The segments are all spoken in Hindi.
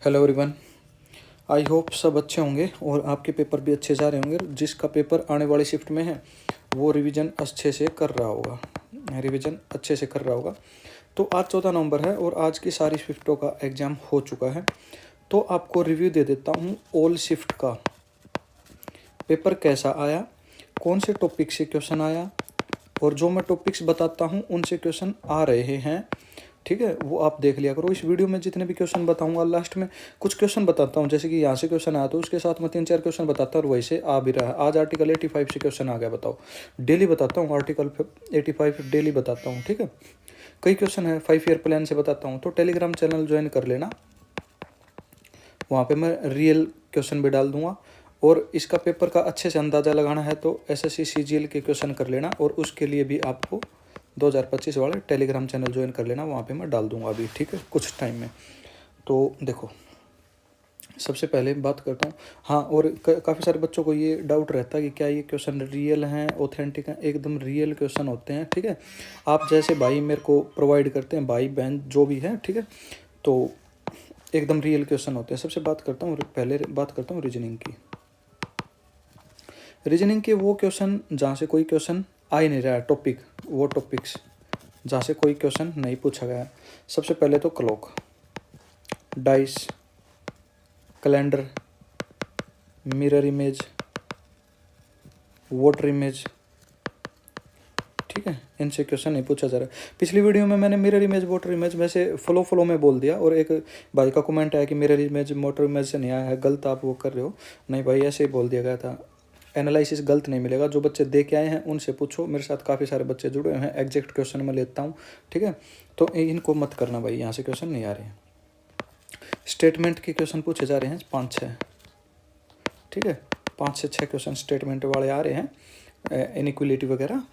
Hello everyone. आई होप सब अच्छे होंगे और आपके पेपर भी अच्छे जा रहे होंगे। जिसका पेपर आने वाली शिफ्ट में है वो रिवीजन अच्छे से कर रहा होगा। तो आज 14 नवंबर है और आज की सारी शिफ्टों का एग्ज़ाम हो चुका है। तो आपको रिव्यू दे देता हूँ ऑल शिफ्ट का। पेपर कैसा आया, कौन से टॉपिक से क्वेश्चन आया, और जो मैं टॉपिक्स बताता हूँ उनसे क्वेश्चन आ रहे हैं, ठीक है, वो आप देख लिया करो। इस वीडियो में जितने भी क्वेश्चन बताऊंगा लास्ट में कुछ क्वेश्चन बताता हूँ, जैसे कि यहाँ से क्वेश्चन आया तो उसके साथ में 3-4 क्वेश्चन बताता हूँ और वैसे आ भी रहा है। आज आर्टिकल 85 से क्वेश्चन आ गया, बताओ। डेली बताता हूँ आर्टिकल 85 डेली बताता हूँ, ठीक है। कई क्वेश्चन है 5 ईयर प्लान से बताता हूँ, तो टेलीग्राम चैनल ज्वाइन कर लेना, वहाँ पर मैं रियल क्वेश्चन भी डाल दूंगा। और इसका पेपर का अच्छे से अंदाज़ा लगाना है तो SSC CGL के क्वेश्चन कर लेना, और उसके लिए भी आपको 2025 वाले टेलीग्राम चैनल ज्वाइन कर लेना, वहाँ पे मैं डाल दूंगा अभी, ठीक है, कुछ टाइम में। तो देखो, सबसे पहले बात करता हूँ। हाँ, और काफ़ी सारे बच्चों को ये डाउट रहता है कि क्या ये क्वेश्चन रियल हैं, ऑथेंटिक हैं। एकदम रियल क्वेश्चन होते हैं, ठीक है। आप जैसे भाई मेरे को प्रोवाइड करते हैं, भाई बहन जो भी है, ठीक है, तो एकदम रियल क्वेश्चन होते हैं। सबसे पहले बात करता हूँ रीजनिंग की। रीजनिंग के वो क्वेश्चन जहाँ से कोई क्वेश्चन आ ही नहीं रहा है, वो टॉपिक्स जहाँ से कोई क्वेश्चन नहीं पूछा गया है। सबसे पहले तो clock, dice, calendar, mirror image, water image, ठीक है, इनसे क्वेश्चन नहीं पूछा जा रहा है। पिछली वीडियो में मैंने मिरर इमेज, वाटर इमेज वैसे फ्लो में बोल दिया, और एक भाई का कमेंट आया कि मिरर इमेज वाटर इमेज से नहीं आया है, गलत आप वो कर रहे हो। नहीं भाई, ऐसे ही बोल दिया गया था। एनालिसिस गलत नहीं मिलेगा, जो बच्चे दे के आए हैं उनसे पूछो। मेरे साथ काफ़ी सारे बच्चे जुड़े हुए हैं, एग्जैक्ट क्वेश्चन मैं लेता हूँ, ठीक है। तो इनको मत करना भाई, यहाँ से क्वेश्चन नहीं आ रहे हैं। स्टेटमेंट के क्वेश्चन पूछे जा रहे हैं 5-6, ठीक है, 5 से 6 क्वेश्चन स्टेटमेंट वाले आ रहे हैं, इनइक्वलिटी वगैरह।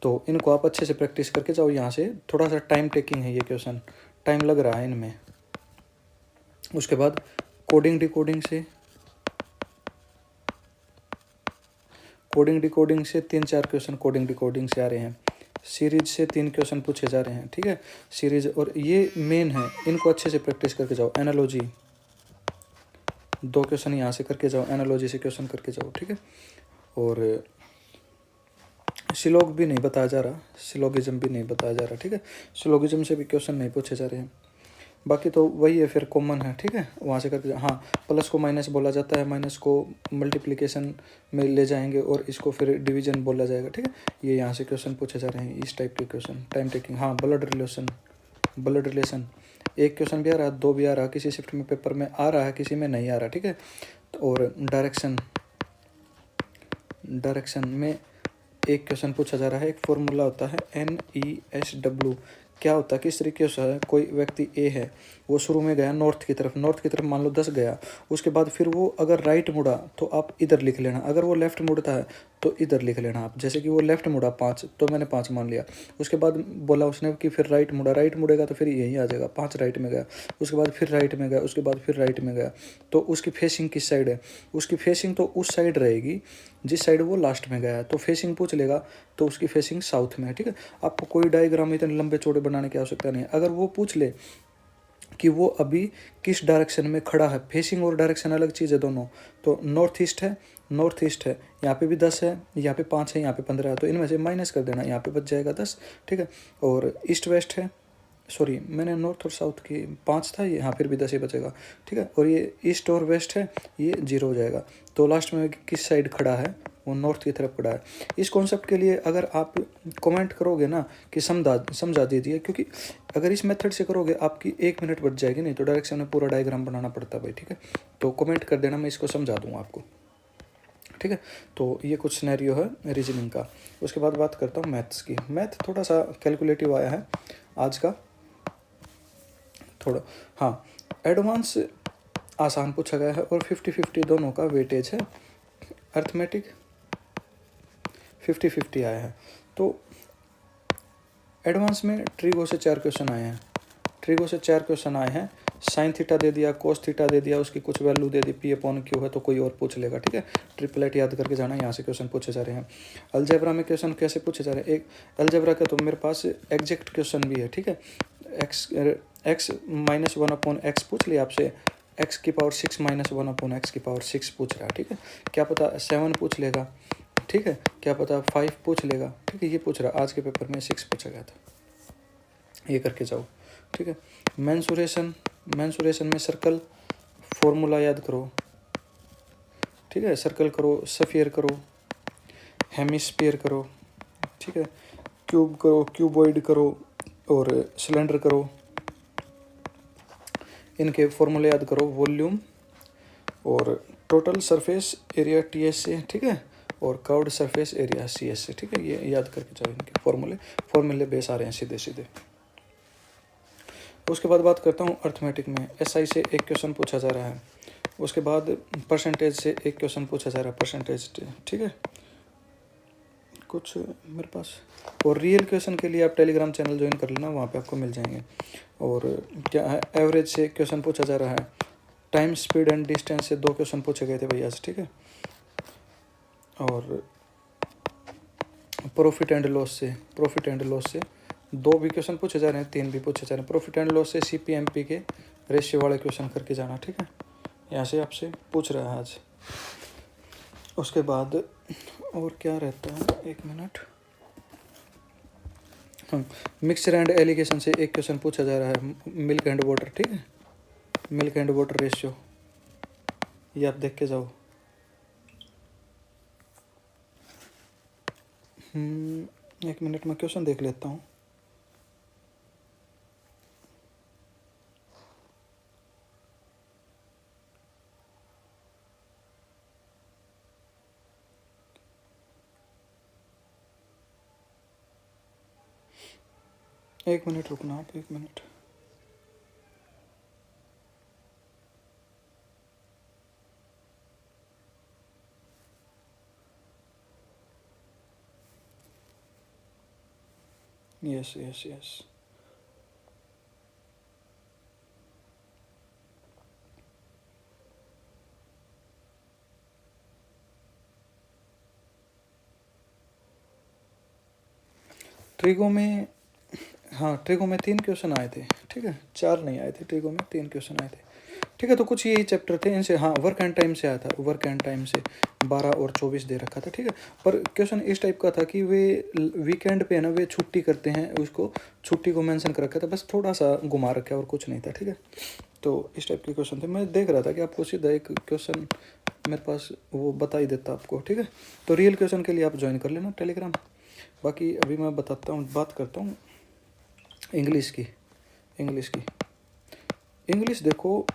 तो इनको आप अच्छे से प्रैक्टिस करके जाओ। यहाँ से थोड़ा सा टाइम टेकिंग है, ये क्वेश्चन टाइम लग रहा है इनमें। उसके बाद कोडिंग डिकोडिंग से 3-4 क्वेश्चन कोडिंग डिकोडिंग से आ रहे हैं। सीरीज से 3 क्वेश्चन पूछे जा रहे हैं, ठीक है, सीरीज, और ये मेन है, इनको अच्छे से प्रैक्टिस करके जाओ। एनालॉजी 2 क्वेश्चन यहाँ से करके जाओ, एनालॉजी से क्वेश्चन करके जाओ, ठीक है। और सिलोग भी नहीं बताया जा रहा, सिलोगिज्म भी नहीं बताया जा रहा, ठीक है, सिलोगिज्म से भी क्वेश्चन नहीं पूछे जा रहे हैं। बाकी तो वही है, फिर कॉमन है, ठीक है, वहाँ से करके। हाँ, प्लस को माइनस बोला जाता है, माइनस को मल्टीप्लिकेशन में ले जाएंगे और इसको फिर डिवीजन बोला जाएगा, ठीक है। ये यहाँ से क्वेश्चन पूछे जा रहे हैं, इस टाइप के क्वेश्चन। टाइम टेकिंग, हाँ, ब्लड रिलेशन 1 क्वेश्चन भी आ रहा है, 2 भी आ रहा है, किसी शिफ्ट में पेपर में आ रहा है, किसी में नहीं आ रहा, ठीक है। और डायरेक्शन में 1 क्वेश्चन पूछा जा रहा है। एक फॉर्मूला होता है NESW, क्या होता है, किस तरीके से है। कोई व्यक्ति A है, वो शुरू में गया नॉर्थ की तरफ मान लो 10 गया, उसके बाद फिर वो अगर राइट मुड़ा तो आप इधर लिख लेना, अगर वो लेफ्ट मुड़ता है तो इधर लिख लेना आप। जैसे कि वो लेफ्ट मुड़ा 5, तो मैंने 5 मान लिया। उसके बाद बोला उसने कि फिर राइट मुड़ेगा तो फिर यही आ जाएगा, 5 राइट में गया, उसके बाद फिर राइट में गया, उसके बाद फिर राइट में गया, तो उसकी फेसिंग किस साइड है। उसकी फेसिंग तो उस साइड रहेगी जिस साइड वो लास्ट में गया है, तो फेसिंग पूछ लेगा तो उसकी फेसिंग साउथ में है, ठीक है। आपको कोई डायग्राम इतने लंबे चौड़े बनाने की आवश्यकता नहीं है। अगर वो पूछ ले कि वो अभी किस डायरेक्शन में खड़ा है, फेसिंग और डायरेक्शन अलग चीज़ है दोनों, तो नॉर्थ ईस्ट है, यहाँ पे भी 10 है, यहाँ पे 5 है, यहाँ पे 15 है, तो इनमें से माइनस कर देना, यहाँ पे बच जाएगा 10, ठीक है। और ईस्ट वेस्ट है, सॉरी मैंने नॉर्थ और साउथ की 5 था, ये यहाँ फिर भी 10 ही बचेगा, ठीक है। और ये ईस्ट और वेस्ट है, ये 0 हो जाएगा। तो लास्ट में किस साइड खड़ा है, वो नॉर्थ की तरफ खड़ा है। इस कॉन्सेप्ट के लिए अगर आप कमेंट करोगे ना कि समझा दीजिए, क्योंकि अगर इस मेथड से करोगे आपकी 1 मिनट बच जाएगी, नहीं तो डायरेक्शन में पूरा डायग्राम बनाना पड़ता है भाई, ठीक है। तो कमेंट कर देना, मैं इसको समझा दूँगा आपको, ठीक है। तो ये कुछ सिनेरियो है रीजनिंग का। उसके बाद बात करता हूँ मैथ्स की। मैथ थोड़ा सा कैलकुलेटिव आया है आज का, थोड़ा, हाँ, एडवांस आसान पूछा गया है, और 50-50 दोनों का वेटेज है। अर्थमेटिक 50-50 आया है। तो एडवांस में ट्रिगो से 4 क्वेश्चन आए हैं। साइन थीटा दे दिया, कोस थीटा दे दिया, उसकी कुछ वैल्यू दे दी, P/Q है, तो कोई और पूछ लेगा, ठीक है। ट्रिपलेट याद करके जाना, यहाँ से क्वेश्चन पूछे जा रहे हैं। अलजेब्रा में क्वेश्चन कैसे पूछे जा रहे हैं, एक अलजेब्रा का तो मेरे पास एग्जैक्ट क्वेश्चन भी है, ठीक है। x -1/x पूछ लिया आपसे, एक्स की पावर 6 माइनस 1 अपॉन एक्स की पावर 6 पूछ रहा है, ठीक है। क्या पता 7 पूछ लेगा, ठीक है, क्या पता 5 पूछ लेगा, ठीक है। ये पूछ रहा, आज के पेपर में 6 पूछा गया था, ये करके जाओ, ठीक है। मेंसुरेशन में सर्कल फॉर्मूला याद करो, ठीक है। सर्कल करो, स्फीयर करो, हेमिस्फीयर करो, ठीक है, क्यूब करो, क्यूबॉइड करो और सिलेंडर करो, इनके फॉर्मूले याद करो, वॉल्यूम और टोटल सरफेस एरिया TS से, ठीक है, और कर्व्ड सरफेस एरिया CS से, ठीक है। ये याद करके जाओ, इनके फॉर्मूले बेस आ रहे हैं सीधे सीधे। उसके बाद बात करता हूँ अर्थमेटिक में, SI से एक क्वेश्चन पूछा जा रहा है, उसके बाद परसेंटेज से एक क्वेश्चन पूछा जा रहा है, परसेंटेज, ठीक है, कुछ मेरे पास। और रियल क्वेश्चन के लिए आप टेलीग्राम चैनल ज्वाइन कर लेना, वहाँ पे आपको मिल जाएंगे। और क्या है, एवरेज से क्वेश्चन पूछा जा रहा है, टाइम, स्पीड एंड डिस्टेंस से 2 क्वेश्चन पूछे गए थे भैया से, ठीक है। और प्रॉफिट एंड लॉस से 2 भी क्वेश्चन पूछे जा रहे हैं, 3 भी पूछे जा रहे हैं। प्रॉफिट एंड लॉस से CPMP के रेशियो वाले क्वेश्चन करके जाना, ठीक है, यहाँ से आपसे पूछ रहा है आज। उसके बाद और क्या रहता है, 1 मिनट, हाँ, मिक्सचर एंड एलिगेशन से एक क्वेश्चन पूछा जा रहा है, मिल्क एंड वाटर, ठीक है, मिल्क एंड वाटर रेशियो, ये आप देख के जाओ। 1 मिनट में क्वेश्चन देख लेता हूँ। एक मिनट रुकना आप, 1 मिनट। यस। ट्रिगो में, हाँ, ट्रिगो में 3 क्वेश्चन आए थे, ठीक है, 4 नहीं आए थे, ट्रिगो में 3 क्वेश्चन आए थे, ठीक है। तो कुछ यही चैप्टर थे इनसे, हाँ, वर्क एंड टाइम से आया था, वर्क एंड टाइम से 12 और 24 दे रखा था, ठीक है। पर क्वेश्चन इस टाइप का था कि वे वीकेंड पे है ना, वे छुट्टी करते हैं, उसको छुट्टी को मेंशन कर रखा था, बस थोड़ा सा घुमा रखा है और कुछ नहीं था, ठीक है। तो इस टाइप के क्वेश्चन थे, मैं देख रहा था कि आपको सीधा एक क्वेश्चन मेरे पास वो बता ही देता आपको, ठीक है। तो रियल क्वेश्चन के लिए आप ज्वाइन कर लेना टेलीग्राम। बाकी अभी मैं बताता हूँ, बात करता हूँ इंग्लिश की। इंग्लिश देखो,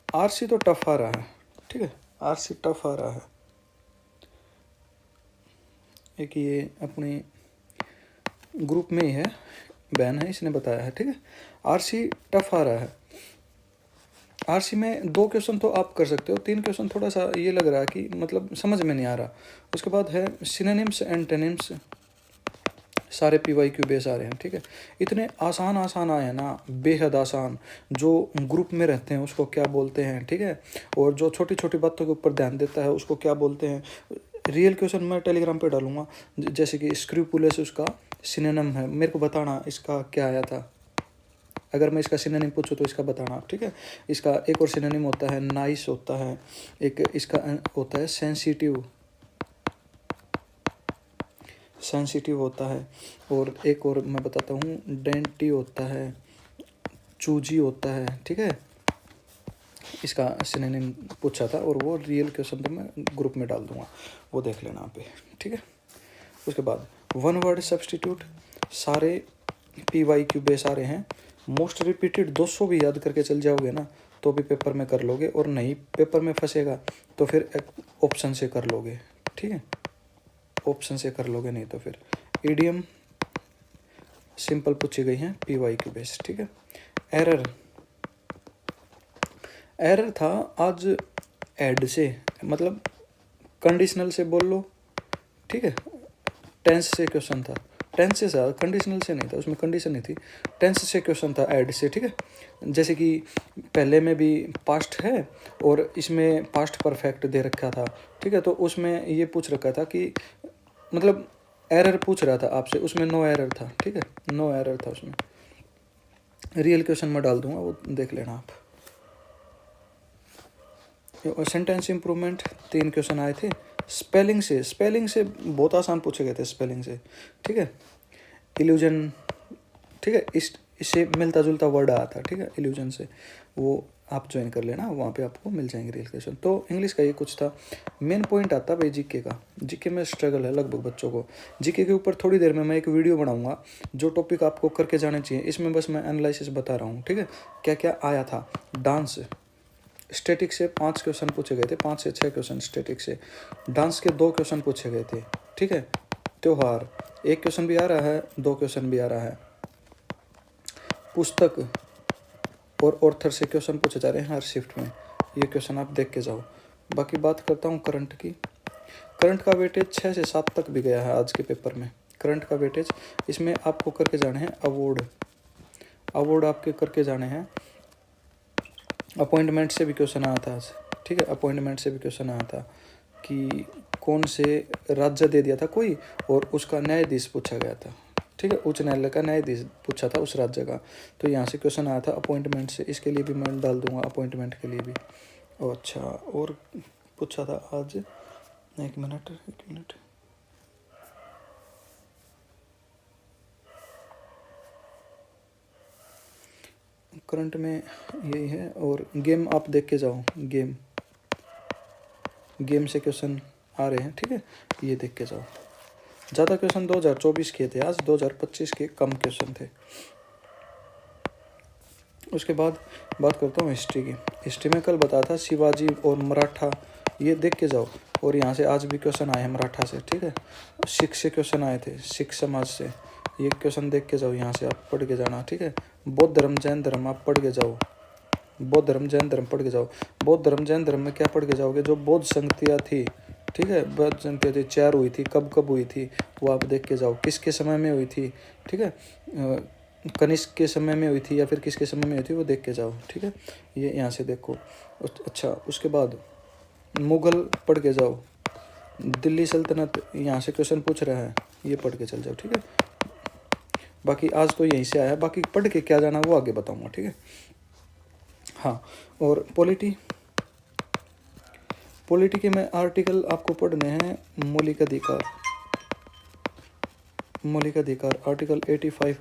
RC तो टफ आ रहा है, ठीक है, RC टफ आ रहा है। एक ये अपने ग्रुप में ही है, बहन है, इसने बताया है, ठीक है। RC टफ आ रहा है। RC में 2 क्वेश्चन तो आप कर सकते हो, 3 क्वेश्चन थोड़ा सा ये लग रहा है कि मतलब समझ में नहीं आ रहा। उसके बाद है सिनोनिम्स एंट एंटोनिम्स, सारे PYQ बेस आ रहे हैं, ठीक है। इतने आसान आए हैं ना, बेहद आसान। जो ग्रुप में रहते हैं उसको क्या बोलते हैं, ठीक है, और जो छोटी छोटी बातों के ऊपर ध्यान देता है उसको क्या बोलते हैं। रियल क्वेश्चन मैं टेलीग्राम पे डालूंगा, जैसे कि स्क्रूपुलस उसका सिनोनिम है, मेरे को बताना इसका क्या आया था। अगर मैं इसका सिनोनिम पूछूँ तो इसका बताना आप, ठीक है। इसका एक और सिनोनिम होता है नाइस होता है, एक इसका होता है सेंसिटिव होता है, और एक और मैं बताता हूँ डेंटी होता है, चूजी होता है, ठीक है। इसका सिनोनिम पूछा था और वो रियल क्वेश्चन तो मैं ग्रुप में डाल दूंगा, वो देख लेना आप, ठीक है। उसके बाद 1 वर्ड सब्सटीट्यूट, सारे PYQ बेस आ रहे हैं। मोस्ट रिपीटेड 200 भी याद करके चल जाओगे ना तो भी पेपर में कर लोगे, और नहीं पेपर में फंसेगा तो फिर ऑप्शन से कर लोगे, ठीक है, ऑप्शन से कर लोगे, नहीं तो फिर इडियम सिंपल पूछी गई हैं PYQ बेस, ठीक है। एरर था आज ऐड से, मतलब कंडीशनल से बोल लो, ठीक है। टेंस से क्वेश्चन था, टेंस से था, कंडीशनल से नहीं था, उसमें कंडीशन नहीं थी, टेंस से क्वेश्चन था ऐड से, ठीक है। जैसे कि पहले में भी पास्ट है और इसमें पास्ट परफेक्ट दे रखा था, ठीक है। तो उसमें ये पूछ रखा था कि मतलब एरर पूछ रहा था आपसे, उसमें नो एरर था, ठीक है, नो एरर था उसमें। रियल क्वेश्चन में डाल दूंगा, वो देख लेना आप। सेंटेंस इम्प्रूवमेंट 3 क्वेश्चन आए थे। स्पेलिंग से बहुत आसान पूछे गए थे स्पेलिंग से, ठीक है। इल्यूजन, ठीक है, इससे मिलता जुलता वर्ड आया था, ठीक है, इल्यूजन से। वो आप ज्वाइन कर लेना, वहाँ पे आपको मिल जाएंगे रियल क्वेश्चन। तो इंग्लिश का ये कुछ था। मेन पॉइंट आता भाई जीके का। जीके में स्ट्रगल है लगभग बच्चों को। जीके के ऊपर थोड़ी देर में मैं एक वीडियो बनाऊंगा जो टॉपिक आपको करके जाने चाहिए। इसमें बस मैं एनालिसिस बता रहा हूँ, ठीक है, क्या क्या आया था। डांस स्टैटिक से 5 क्वेश्चन पूछे गए थे, 5 से 6 क्वेश्चन स्टैटिक से। डांस के 2 क्वेश्चन पूछे गए थे, ठीक है। त्योहार 1 क्वेश्चन भी आ रहा है, 2 क्वेश्चन भी आ रहा है। पुस्तक और ऑर्थर से क्वेश्चन पूछे जा रहे हैं हर शिफ्ट में, ये क्वेश्चन आप देख के जाओ। बाकी बात करता हूँ करंट की। करंट का वेटेज 6 से 7 तक भी गया है आज के पेपर में। करंट का वेटेज इसमें आपको करके जाने हैं अवॉर्ड आपके करके जाने हैं। अपॉइंटमेंट से भी क्वेश्चन आया था आज, ठीक है। अपॉइंटमेंट से भी क्वेश्चन आया था कि कौन से राज्य दे दिया था कोई, और उसका न्यायाधीश पूछा गया था, ठीक है। उच्च न्यायालय का न्यायाधीश पूछा था उस राज्य का। तो यहाँ से क्वेश्चन आया था अपॉइंटमेंट से, इसके लिए भी मैं डाल दूंगा अपॉइंटमेंट के लिए भी। अच्छा, और पूछा था आज, एक मिनट करंट में यही है। और गेम आप देख के जाओ, गेम से क्वेश्चन आ रहे हैं, ठीक है, ये देख के जाओ। ज़्यादा क्वेश्चन 2024 के थे, आज 2025 के कम क्वेश्चन थे। उसके बाद बात करता हूँ हिस्ट्री की। हिस्ट्री में कल बताया था शिवाजी और मराठा, ये देख के जाओ। और यहाँ से आज भी क्वेश्चन आए हैं मराठा से, ठीक है। सिख से क्वेश्चन आए थे, सिख समाज से, ये क्वेश्चन देख के जाओ। यहाँ से आप पढ़ के जाना, ठीक है। बौद्ध धर्म जैन धर्म आप पढ़ के जाओ, बौद्ध धर्म जैन धर्म पढ़ के जाओ। बौद्ध धर्म जैन धर्म में क्या पढ़ के जाओगे, जो बौद्ध संगतियाँ थी, ठीक है, बौद्ध संगतियाँ थी 4 हुई थी, कब हुई थी वो आप देख के जाओ। किसके समय में हुई थी, ठीक है, कनिष्क के समय में हुई थी या फिर किसके समय में हुई थी वो देख के जाओ, ठीक है। ये यहाँ से देखो। अच्छा, उसके बाद मुग़ल पढ़ के जाओ। दिल्ली सल्तनत यहाँ से क्वेश्चन पूछ रहा है, ये पढ़ के चल जाओ, ठीक है। बाकी आज तो यहीं से आया, बाकी पढ़ के क्या जाना वो आगे बताऊँगा, ठीक है। हाँ, और पॉलिटी के में आर्टिकल आपको पढ़ने हैं। मौलिक अधिकार आर्टिकल 85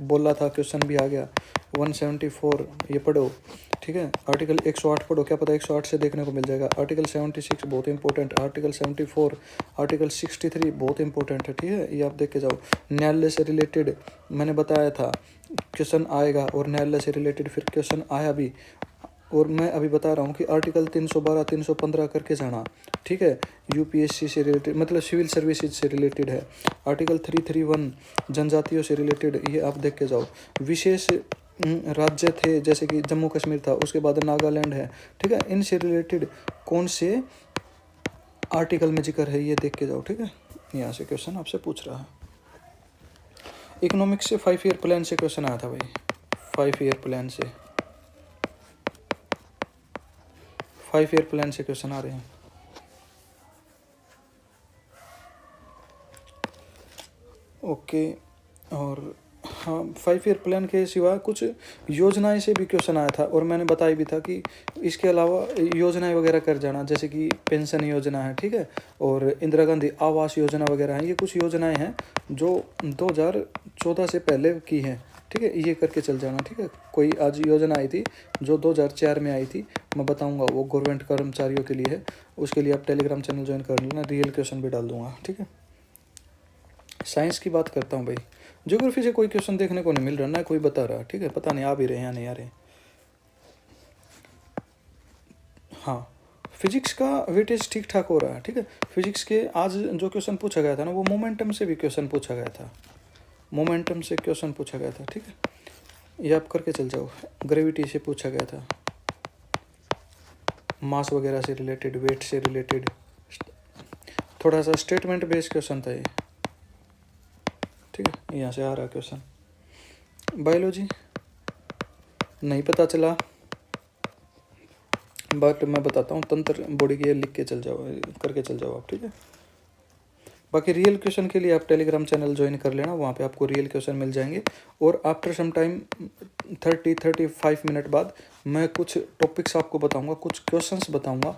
बोला था, क्वेश्चन भी आ गया। 174 ये पढ़ो, ठीक है। आर्टिकल 108 पढ़ो, क्या पता 108 से देखने को मिल जाएगा। आर्टिकल 76 बहुत इंपॉर्टेंट, आर्टिकल 74, आर्टिकल 63 बहुत इंपॉर्टेंट है, ठीक है, ये आप देख के जाओ। न्यायालय से रिलेटेड मैंने बताया था क्वेश्चन आएगा, और न्यायालय से रिलेटेड फिर क्वेश्चन आया भी। और मैं अभी बता रहा हूँ कि आर्टिकल 312 315 करके जाना, ठीक है। यूपीएससी से रिलेटेड मतलब सिविल सर्विसेज से रिलेटेड है। आर्टिकल 331 जनजातियों से रिलेटेड, ये आप देख के जाओ। विशेष राज्य थे जैसे कि जम्मू कश्मीर था, उसके बाद नागालैंड है, ठीक है। इनसे रिलेटेड कौन से आर्टिकल में जिक्र है ये देख के जाओ, ठीक है। यहाँ से क्वेश्चन आपसे पूछ रहा है। इकोनॉमिक्स से 5 ईयर प्लान से क्वेश्चन आया था भाई, 5 ईयर प्लान से, 5 ईयर प्लान से क्वेश्चन आ रहे हैं। ओके, और हाँ, 5 ईयर प्लान के सिवा कुछ योजनाएं से भी क्वेश्चन आया था, और मैंने बताया भी था कि इसके अलावा योजनाएं वगैरह कर जाना, जैसे कि पेंशन योजना है, ठीक है, और इंदिरा गांधी आवास योजना वगैरह हैं। ये कुछ योजनाएं हैं जो 2014 से पहले की हैं, ठीक है, ये करके चल जाना, ठीक है। कोई आज योजना आई थी जो 2004 में आई थी, मैं बताऊँगा, वो गवर्नमेंट कर्मचारियों के लिए है। उसके लिए आप टेलीग्राम चैनल ज्वाइन कर लेना, रियल क्वेश्चन भी डाल दूँगा, ठीक है। साइंस की बात करता हूँ भाई। ज्योग्राफी से कोई क्वेश्चन देखने को नहीं मिल रहा, ना कोई बता रहा, ठीक है, पता नहीं आ भी रहे हैं या नहीं आ रहे। हाँ, फिजिक्स का वेटेज ठीक ठाक हो रहा है, ठीक है। फिजिक्स के आज जो क्वेश्चन पूछा गया था ना, वो मोमेंटम से भी क्वेश्चन पूछा गया था, मोमेंटम से क्वेश्चन पूछा गया था, ठीक है, ये आप करके चल जाओ। ग्रेविटी से पूछा गया था, मास वगैरह से रिलेटेड, वेट से रिलेटेड, थोड़ा सा स्टेटमेंट बेस्ड क्वेश्चन था ये, ठीक है। यहाँ से आ रहा क्वेश्चन। बायोलॉजी नहीं पता चला, बट मैं बताता हूँ, तंत्र बॉडी के लिख के चल जाओ, करके चल जाओ आप, ठीक है। बाकी रियल क्वेश्चन के लिए आप टेलीग्राम चैनल ज्वाइन कर लेना, वहाँ पे आपको रियल क्वेश्चन मिल जाएंगे। और आफ्टर सम टाइम 30-35 मिनट बाद मैं कुछ टॉपिक्स आपको बताऊंगा, कुछ क्वेश्चंस बताऊंगा